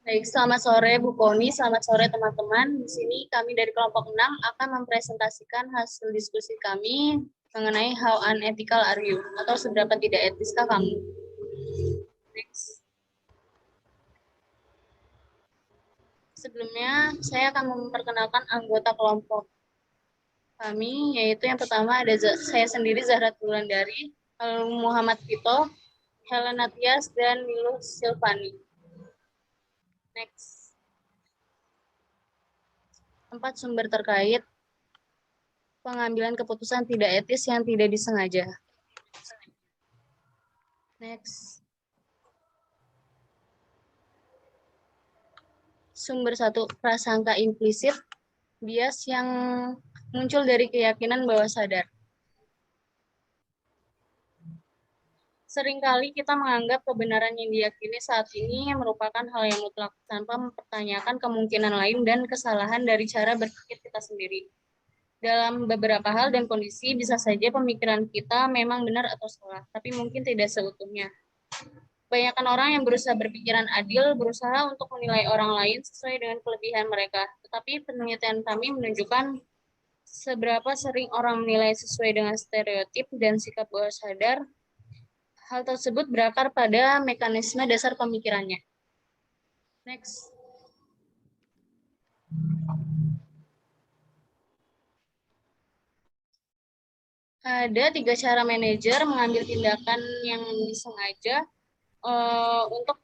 Baik, selamat sore Bu Koni, selamat sore teman-teman. Di sini kami dari kelompok 6 akan mempresentasikan hasil diskusi kami mengenai how unethical are you, atau seberapa tidak etiskah kamu. Next. Sebelumnya, saya akan memperkenalkan anggota kelompok kami, yaitu yang pertama ada saya sendiri, Zahra Wulandari, lalu Muhammad Vito, Helena Tias, dan Niluh Silvani. Next. 4 sumber terkait pengambilan keputusan tidak etis yang tidak disengaja. Next. Sumber 1, prasangka implisit, bias yang muncul dari keyakinan bahwa sadar. Seringkali kita menganggap kebenaran yang diyakini saat ini merupakan hal yang mutlak, tanpa mempertanyakan kemungkinan lain dan kesalahan dari cara berpikir kita sendiri. Dalam beberapa hal dan kondisi, bisa saja pemikiran kita memang benar atau salah, tapi mungkin tidak seutuhnya. Kebanyakan orang yang berusaha berpikiran adil, berusaha untuk menilai orang lain sesuai dengan kelebihan mereka. Tetapi penelitian kami menunjukkan seberapa sering orang menilai sesuai dengan stereotip dan sikap bawah sadar. Hal tersebut berakar pada mekanisme dasar pemikirannya. Next. Ada 3 cara manajer mengambil tindakan yang disengaja untuk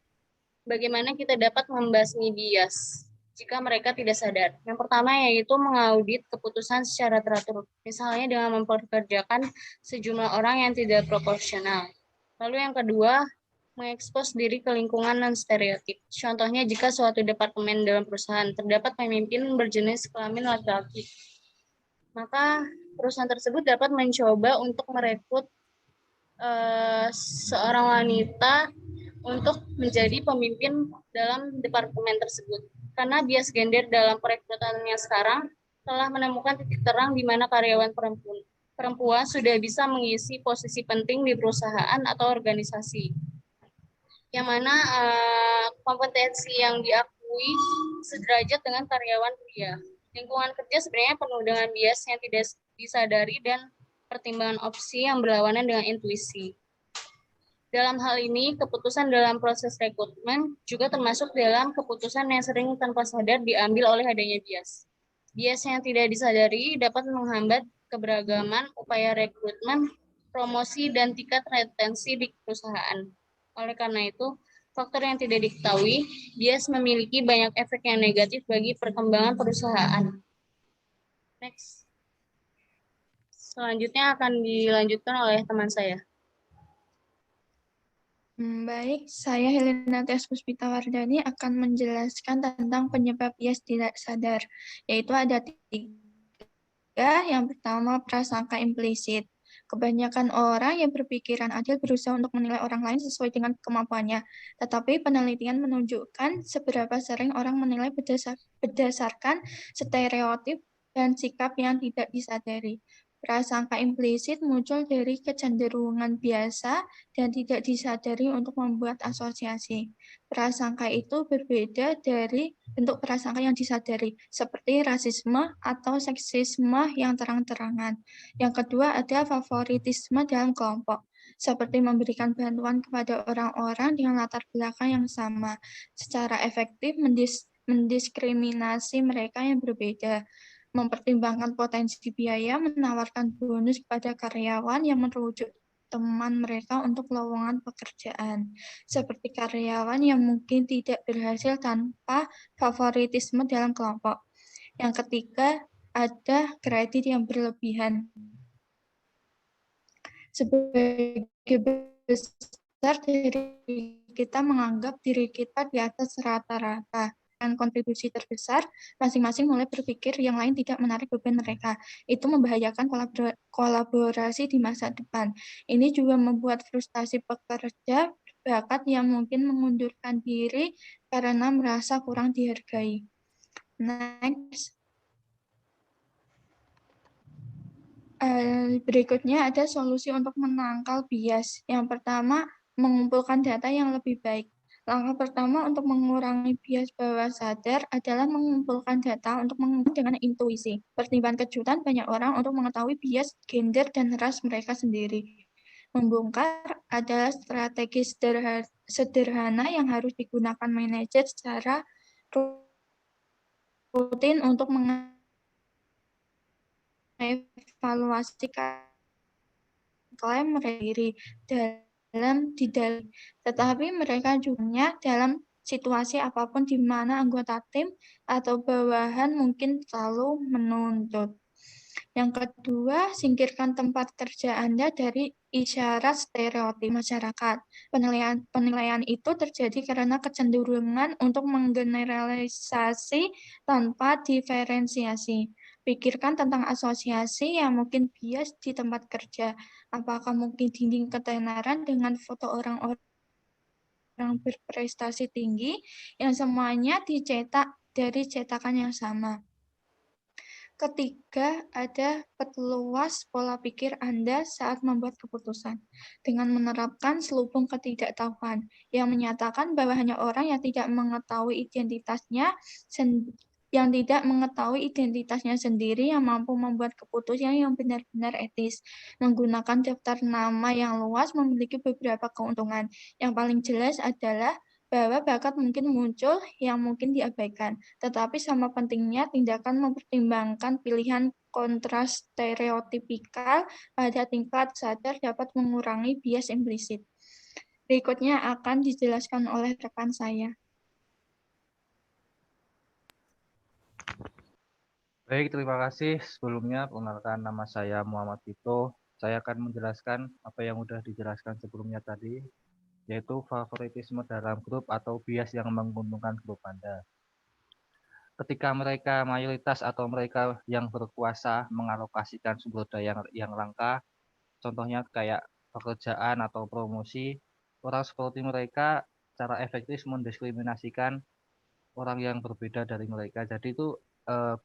bagaimana kita dapat membasmi bias jika mereka tidak sadar. Yang pertama yaitu mengaudit keputusan secara teratur, misalnya dengan mempekerjakan sejumlah orang yang tidak proporsional. Lalu yang kedua, mengekspos diri ke lingkungan non-stereotip. Contohnya jika suatu departemen dalam perusahaan terdapat pemimpin berjenis kelamin laki-laki, maka perusahaan tersebut dapat mencoba untuk merekrut seorang wanita untuk menjadi pemimpin dalam departemen tersebut. Karena bias gender dalam perekrutannya sekarang telah menemukan titik terang di mana karyawan perempuan sudah bisa mengisi posisi penting di perusahaan atau organisasi, yang mana kompetensi yang diakui sederajat dengan karyawan pria. Lingkungan kerja sebenarnya penuh dengan bias yang tidak disadari dan pertimbangan opsi yang berlawanan dengan intuisi. Dalam hal ini, keputusan dalam proses rekrutmen juga termasuk dalam keputusan yang sering tanpa sadar diambil oleh adanya bias. Bias yang tidak disadari dapat menghambat keberagaman upaya rekrutmen, promosi, dan tingkat retensi di perusahaan. Oleh karena itu, faktor yang tidak diketahui, bias memiliki banyak efek yang negatif bagi perkembangan perusahaan. Next. Selanjutnya akan dilanjutkan oleh teman saya. Baik, saya Helena Tias Puspita Wardani akan menjelaskan tentang penyebab bias tidak sadar, yaitu ada 3. Yang pertama, prasangka implisit. Kebanyakan orang yang berpikiran adil berusaha untuk menilai orang lain sesuai dengan kemampuannya, tetapi penelitian menunjukkan seberapa sering orang menilai berdasarkan stereotip dan sikap yang tidak disadari. Prasangka implisit muncul dari kecenderungan biasa dan tidak disadari untuk membuat asosiasi. Prasangka itu berbeda dari bentuk prasangka yang disadari, seperti rasisme atau seksisme yang terang-terangan. Yang kedua, ada favoritisme dalam kelompok, seperti memberikan bantuan kepada orang-orang dengan latar belakang yang sama, secara efektif mendiskriminasi mereka yang berbeda, mempertimbangkan potensi biaya, menawarkan bonus kepada karyawan yang merujuk teman mereka untuk lowongan pekerjaan, seperti karyawan yang mungkin tidak berhasil tanpa favoritisme dalam kelompok. Yang ketiga, ada kredit yang berlebihan. Sebagai besar dari kita menganggap diri kita di atas rata-rata. Dan kontribusi terbesar, masing-masing mulai berpikir yang lain tidak menarik beban mereka. Itu membahayakan kolaborasi di masa depan. Ini juga membuat frustasi pekerja bakat yang mungkin mengundurkan diri karena merasa kurang dihargai. Next. Berikutnya ada solusi untuk menangkal bias. Yang pertama, mengumpulkan data yang lebih baik. Langkah pertama untuk mengurangi bias bawah sadar adalah mengumpulkan data untuk mengembang dengan intuisi. Pertimbangan kejutan banyak orang untuk mengetahui bias gender dan ras mereka sendiri. Membongkar adalah strategi sederhana yang harus digunakan manajer secara rutin untuk mengevaluasi klaim mereka dalam tetapi mereka juga dalam situasi apapun di mana anggota tim atau bawahan mungkin selalu menuntut. Yang kedua, singkirkan tempat kerja Anda dari isyarat stereotip masyarakat. Penilaian itu terjadi karena kecenderungan untuk menggeneralisasi tanpa diferensiasi. Pikirkan tentang asosiasi yang mungkin bias di tempat kerja. Apakah mungkin dinding ketenaran dengan foto orang-orang berprestasi tinggi yang semuanya dicetak dari cetakan yang sama. Ketiga, ada perluas pola pikir Anda saat membuat keputusan dengan menerapkan selubung ketidaktahuan yang menyatakan bahwa hanya orang yang tidak mengetahui identitasnya sendiri yang mampu membuat keputusan yang benar-benar etis. Menggunakan daftar nama yang luas memiliki beberapa keuntungan. Yang paling jelas adalah bahwa bakat mungkin muncul yang mungkin diabaikan, tetapi sama pentingnya tindakan mempertimbangkan pilihan kontras stereotipikal pada tingkat sadar dapat mengurangi bias implisit. Berikutnya akan dijelaskan oleh rekan saya. Baik, terima kasih. Sebelumnya, perkenalkan nama saya Muhammad Tito. Saya akan menjelaskan apa yang sudah dijelaskan sebelumnya tadi, yaitu favoritisme dalam grup atau bias yang menguntungkan grup Anda. Ketika mereka mayoritas atau mereka yang berkuasa mengalokasikan sumber daya yang langka, contohnya kayak pekerjaan atau promosi, orang seperti mereka secara efektif mendiskriminasikan orang yang berbeda dari mereka. Jadi itu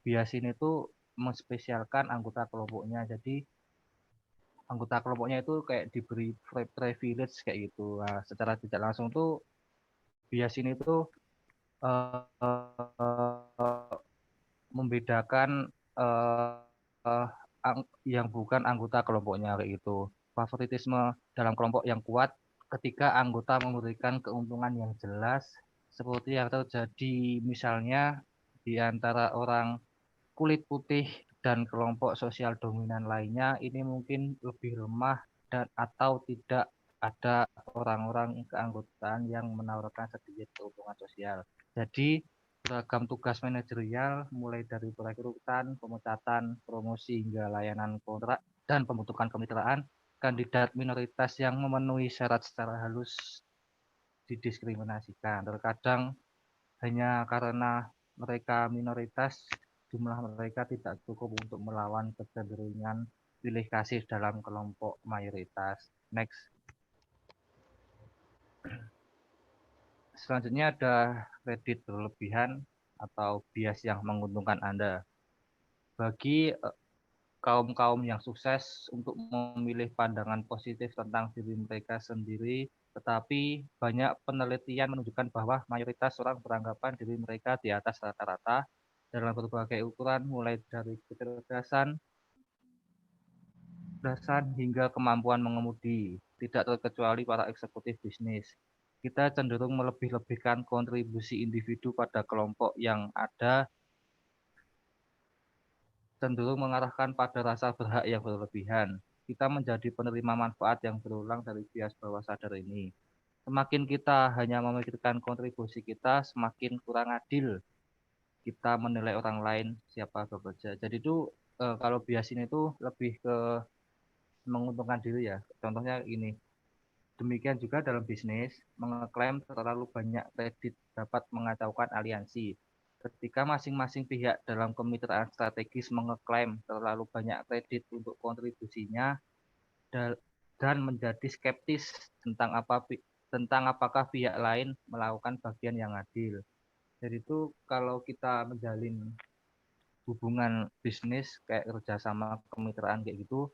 bias ini tuh menspesialkan anggota kelompoknya. Jadi anggota kelompoknya itu kayak diberi privilege kayak gitu. Nah, secara tidak langsung tuh bias ini tuh membedakan yang bukan anggota kelompoknya kayak gitu. Favoritisme dalam kelompok yang kuat ketika anggota memberikan keuntungan yang jelas seperti yang terjadi misalnya di antara orang kulit putih dan kelompok sosial dominan lainnya ini mungkin lebih lemah dan atau tidak ada orang-orang keanggotaan yang menawarkan sedikit keuntungan sosial. Jadi beragam tugas manajerial mulai dari perekrutan, pemecatan, promosi hingga layanan kontrak dan pembentukan kemitraan kandidat minoritas yang memenuhi syarat secara halus didiskriminasikan. Terkadang hanya karena mereka minoritas, jumlah mereka tidak cukup untuk melawan kecenderungan pilih kasih dalam kelompok mayoritas. Next. Selanjutnya ada kredit berlebihan atau bias yang menguntungkan Anda. Bagi kaum-kaum yang sukses untuk memilih pandangan positif tentang diri mereka sendiri, tetapi banyak penelitian menunjukkan bahwa mayoritas orang beranggapan diri mereka di atas rata-rata dalam berbagai ukuran, mulai dari kecerdasan hingga kemampuan mengemudi, tidak terkecuali para eksekutif bisnis. Kita cenderung melebih-lebihkan kontribusi individu pada kelompok yang ada, cenderung mengarahkan pada rasa berhak yang berlebihan. Kita menjadi penerima manfaat yang berulang dari bias bawah sadar ini. Semakin kita hanya memikirkan kontribusi kita, semakin kurang adil kita menilai orang lain siapa bekerja. Jadi itu kalau bias ini tuh lebih ke menguntungkan diri ya. Contohnya ini. Demikian juga dalam bisnis, mengeklaim terlalu banyak kredit dapat mengacaukan aliansi. Ketika masing-masing pihak dalam kemitraan strategis mengeklaim terlalu banyak kredit untuk kontribusinya dan menjadi skeptis tentang apakah pihak lain melakukan bagian yang adil. Jadi itu kalau kita menjalin hubungan bisnis kayak kerjasama kemitraan kayak gitu,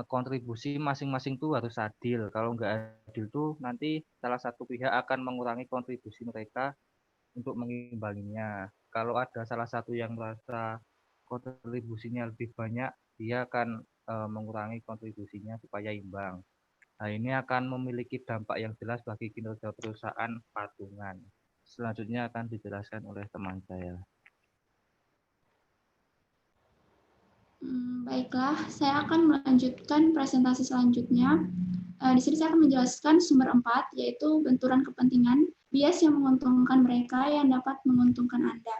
kontribusi masing-masing tuh harus adil. Kalau nggak adil tuh nanti salah satu pihak akan mengurangi kontribusi mereka untuk mengimbanginya. Kalau ada salah satu yang merasa kontribusinya lebih banyak, dia akan mengurangi kontribusinya supaya imbang. Nah, ini akan memiliki dampak yang jelas bagi kinerja perusahaan patungan. Selanjutnya akan dijelaskan oleh teman saya. Baiklah, saya akan melanjutkan presentasi selanjutnya. Di sini saya akan menjelaskan sumber 4, yaitu benturan kepentingan, bias yang menguntungkan mereka yang dapat menguntungkan Anda.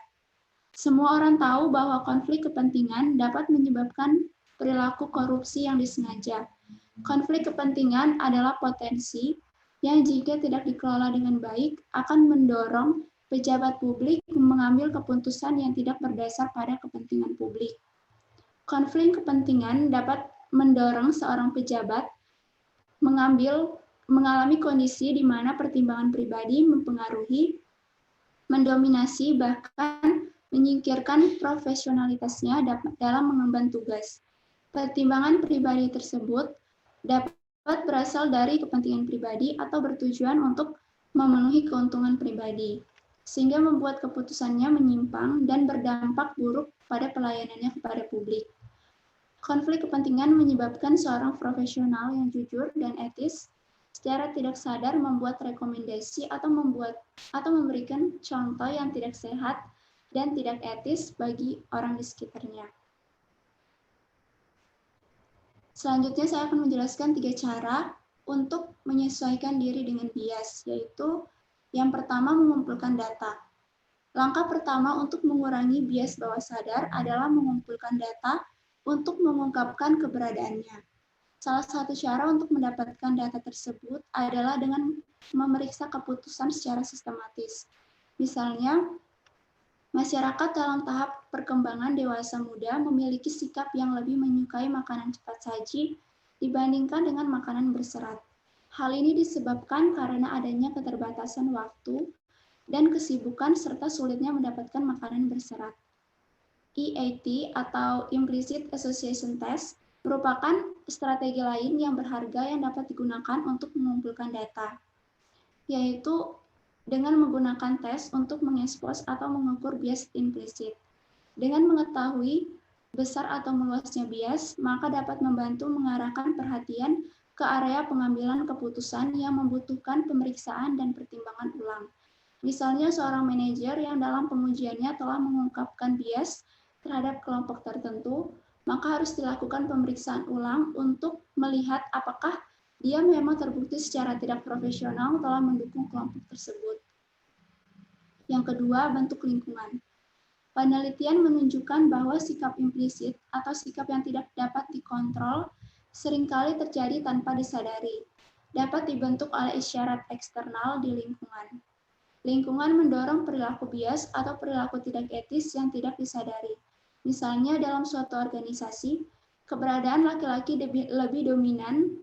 Semua orang tahu bahwa konflik kepentingan dapat menyebabkan perilaku korupsi yang disengaja. Konflik kepentingan adalah potensi yang jika tidak dikelola dengan baik akan mendorong pejabat publik mengambil keputusan yang tidak berdasar pada kepentingan publik. Konflik kepentingan dapat mendorong seorang pejabat mengalami kondisi di mana pertimbangan pribadi mempengaruhi, mendominasi, bahkan menyingkirkan profesionalitasnya dalam mengemban tugas. Pertimbangan pribadi tersebut dapat berasal dari kepentingan pribadi atau bertujuan untuk memenuhi keuntungan pribadi, sehingga membuat keputusannya menyimpang dan berdampak buruk pada pelayanannya kepada publik. Konflik kepentingan menyebabkan seorang profesional yang jujur dan etis secara tidak sadar membuat rekomendasi atau memberikan contoh yang tidak sehat dan tidak etis bagi orang di sekitarnya. Selanjutnya saya akan menjelaskan 3 cara untuk menyesuaikan diri dengan bias, yaitu yang pertama mengumpulkan data. Langkah pertama untuk mengurangi bias bawah sadar adalah mengumpulkan data untuk mengungkapkan keberadaannya. Salah satu cara untuk mendapatkan data tersebut adalah dengan memeriksa keputusan secara sistematis. Misalnya, masyarakat dalam tahap perkembangan dewasa muda memiliki sikap yang lebih menyukai makanan cepat saji dibandingkan dengan makanan berserat. Hal ini disebabkan karena adanya keterbatasan waktu dan kesibukan serta sulitnya mendapatkan makanan berserat. EAT atau Implicit Association Test merupakan strategi lain yang berharga yang dapat digunakan untuk mengumpulkan data, yaitu dengan menggunakan tes untuk mengekspos atau mengukur bias implisit. Dengan mengetahui besar atau meluasnya bias, maka dapat membantu mengarahkan perhatian ke area pengambilan keputusan yang membutuhkan pemeriksaan dan pertimbangan ulang. Misalnya seorang manajer yang dalam pengujiannya telah mengungkapkan bias terhadap kelompok tertentu, maka harus dilakukan pemeriksaan ulang untuk melihat apakah dia memang terbukti secara tidak profesional telah mendukung kelompok tersebut. Yang kedua, bentuk lingkungan. Penelitian menunjukkan bahwa sikap implisit atau sikap yang tidak dapat dikontrol seringkali terjadi tanpa disadari, dapat dibentuk oleh isyarat eksternal di lingkungan. Lingkungan mendorong perilaku bias atau perilaku tidak etis yang tidak disadari. Misalnya dalam suatu organisasi, keberadaan laki-laki lebih dominan,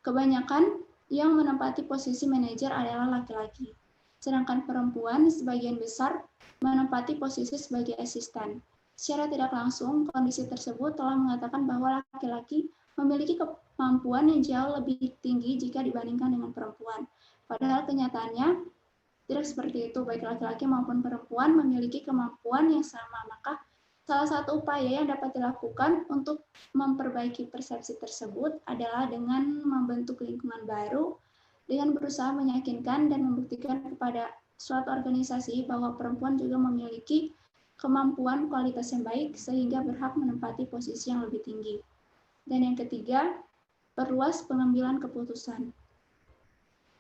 kebanyakan yang menempati posisi manajer adalah laki-laki. Sedangkan perempuan sebagian besar menempati posisi sebagai asisten. Secara tidak langsung, kondisi tersebut telah mengatakan bahwa laki-laki memiliki kemampuan yang jauh lebih tinggi jika dibandingkan dengan perempuan. Padahal kenyataannya tidak seperti itu, baik laki-laki maupun perempuan memiliki kemampuan yang sama. Maka salah satu upaya yang dapat dilakukan untuk memperbaiki persepsi tersebut adalah dengan membentuk lingkungan baru, dengan berusaha meyakinkan dan membuktikan kepada suatu organisasi bahwa perempuan juga memiliki kemampuan kualitas yang baik sehingga berhak menempati posisi yang lebih tinggi. Dan yang ketiga, perluas pengambilan keputusan.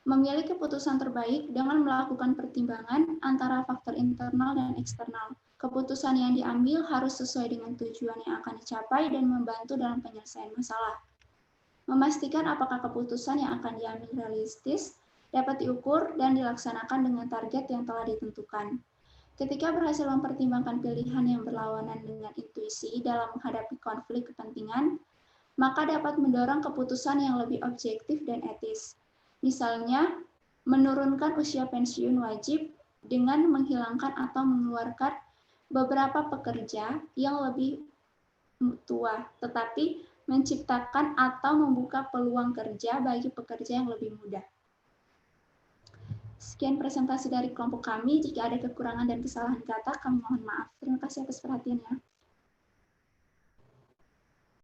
Memilih keputusan terbaik dengan melakukan pertimbangan antara faktor internal dan eksternal. Keputusan yang diambil harus sesuai dengan tujuan yang akan dicapai dan membantu dalam penyelesaian masalah. Memastikan apakah keputusan yang akan diambil realistis, dapat diukur, dan dilaksanakan dengan target yang telah ditentukan. Ketika berhasil mempertimbangkan pilihan yang berlawanan dengan intuisi dalam menghadapi konflik kepentingan, maka dapat mendorong keputusan yang lebih objektif dan etis. Misalnya, menurunkan usia pensiun wajib dengan menghilangkan atau mengeluarkan beberapa pekerja yang lebih tua, tetapi menciptakan atau membuka peluang kerja bagi pekerja yang lebih mudah. Sekian presentasi dari kelompok kami. Jika ada kekurangan dan kesalahan kata, kami mohon maaf. Terima kasih atas perhatiannya.